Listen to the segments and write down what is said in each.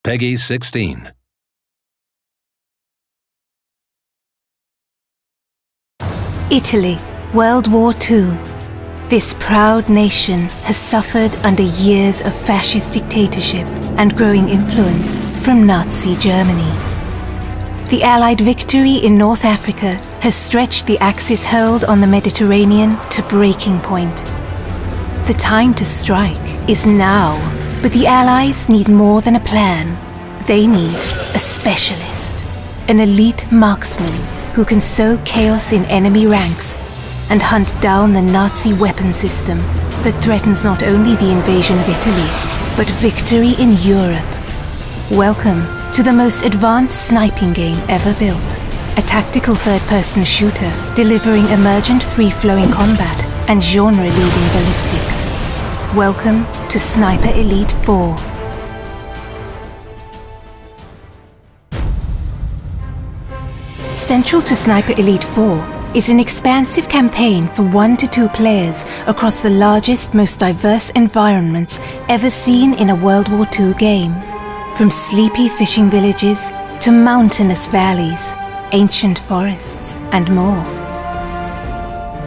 Peggy 16. Italy, World War II. This proud nation has suffered under years of fascist dictatorship and growing influence from Nazi Germany. The Allied victory in North Africa has stretched the Axis hold on the Mediterranean to breaking point. The time to strike is now, but the Allies need more than a plan. They need a specialist, an elite marksman who can sow chaos in enemy ranks and hunt down the Nazi weapon system that threatens not only the invasion of Italy, but victory in Europe. Welcome to the most advanced sniping game ever built. A tactical third-person shooter delivering emergent free-flowing combat and genre-leading ballistics. Welcome to Sniper Elite 4. Central to Sniper Elite 4 is an expansive campaign for 1 to 2 players across the largest, most diverse environments ever seen in a World War II game. From sleepy fishing villages to mountainous valleys, ancient forests, and more.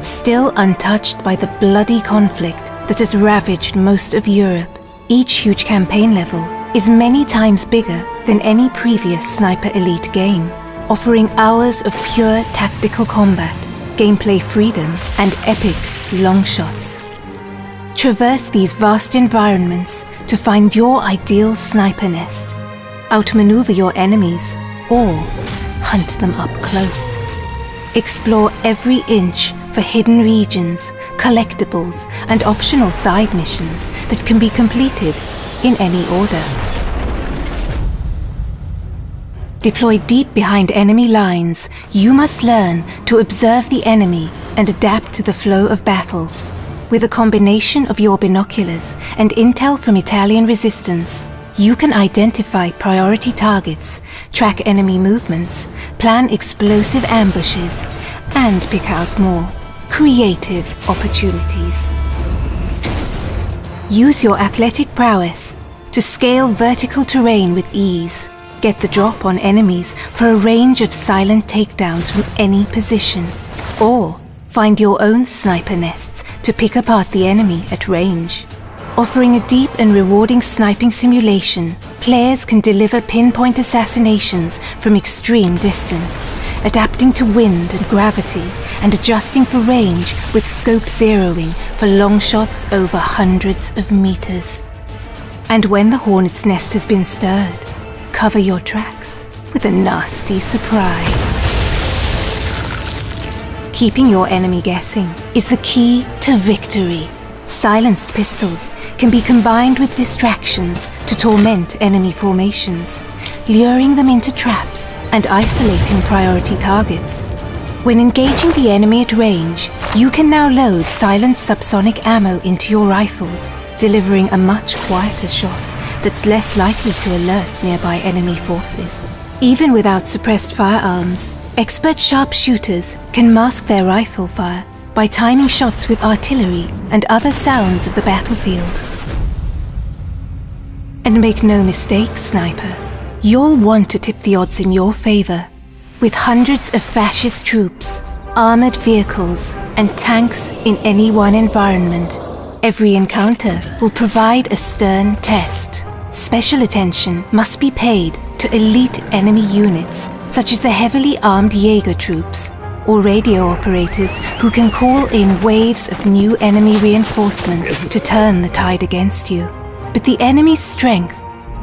Still untouched by the bloody conflict that has ravaged most of Europe, each huge campaign level is many times bigger than any previous Sniper Elite game, offering hours of pure tactical combat, gameplay freedom, and epic long shots. Traverse these vast environments to find your ideal sniper nest, outmaneuver your enemies, or hunt them up close. Explore every inch for hidden regions, collectibles, and optional side missions that can be completed in any order. Deployed deep behind enemy lines, you must learn to observe the enemy and adapt to the flow of battle. With a combination of your binoculars and intel from Italian resistance, you can identify priority targets, track enemy movements, plan explosive ambushes, and pick out more creative opportunities. Use your athletic prowess to scale vertical terrain with ease. Get the drop on enemies for a range of silent takedowns from any position, or find your own sniper nests to pick apart the enemy at range. Offering a deep and rewarding sniping simulation, players can deliver pinpoint assassinations from extreme distance, adapting to wind and gravity and adjusting for range with scope zeroing for long shots over hundreds of meters. And when the hornet's nest has been stirred, cover your tracks with a nasty surprise. Keeping your enemy guessing is the key to victory. Silenced pistols can be combined with distractions to torment enemy formations, luring them into traps and isolating priority targets. When engaging the enemy at range, you can now load silent subsonic ammo into your rifles, delivering a much quieter shot that's less likely to alert nearby enemy forces. Even without suppressed firearms, expert sharpshooters can mask their rifle fire by timing shots with artillery and other sounds of the battlefield. And make no mistake, sniper, you'll want to tip the odds in your favor. With hundreds of fascist troops, armored vehicles, and tanks in any one environment, every encounter will provide a stern test. Special attention must be paid to elite enemy units, such as the heavily armed Jaeger troops, or radio operators who can call in waves of new enemy reinforcements to turn the tide against you. But the enemy's strength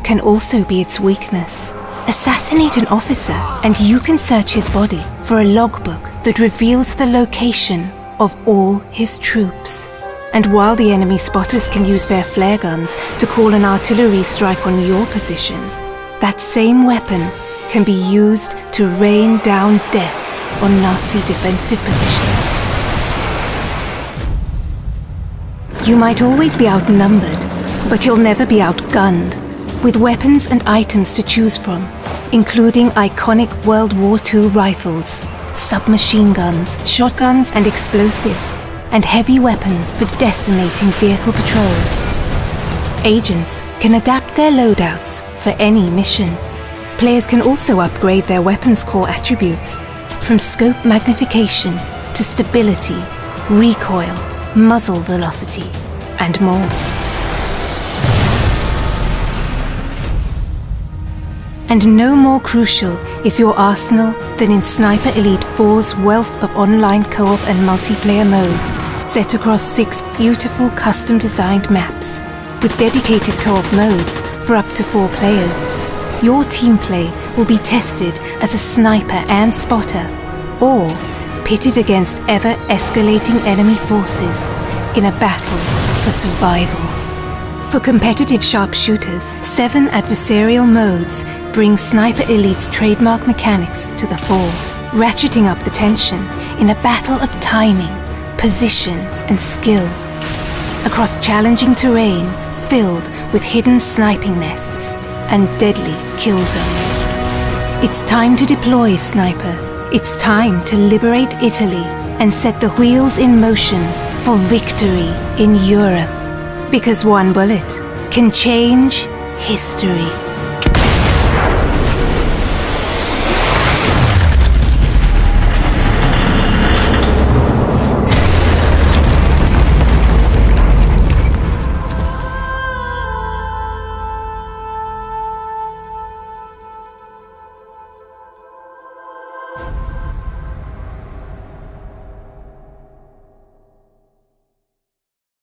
can also be its weakness. Assassinate an officer and you can search his body for a logbook that reveals the location of all his troops. And while the enemy spotters can use their flare guns to call an artillery strike on your position, that same weapon can be used to rain down death on Nazi defensive positions. You might always be outnumbered, but you'll never be outgunned, with weapons and items to choose from, including iconic World War II rifles, submachine guns, shotguns and explosives, and heavy weapons for decimating vehicle patrols. Agents can adapt their loadouts for for any mission. Players can also upgrade their weapons core attributes, from scope magnification to stability, recoil, muzzle velocity, and more. And no more crucial is your arsenal than in Sniper Elite 4's wealth of online co-op and multiplayer modes, set across 6 beautiful custom-designed maps. With dedicated co-op modes for up to 4 players, your team play will be tested as a sniper and spotter, or pitted against ever-escalating enemy forces in a battle for survival. For competitive sharpshooters, 7 adversarial modes bring Sniper Elite's trademark mechanics to the fore, ratcheting up the tension in a battle of timing, position, and skill, across challenging terrain filled with hidden sniping nests and deadly kill zones. It's time to deploy, Sniper. It's time to liberate Italy and set the wheels in motion for victory in Europe. Because one bullet can change history.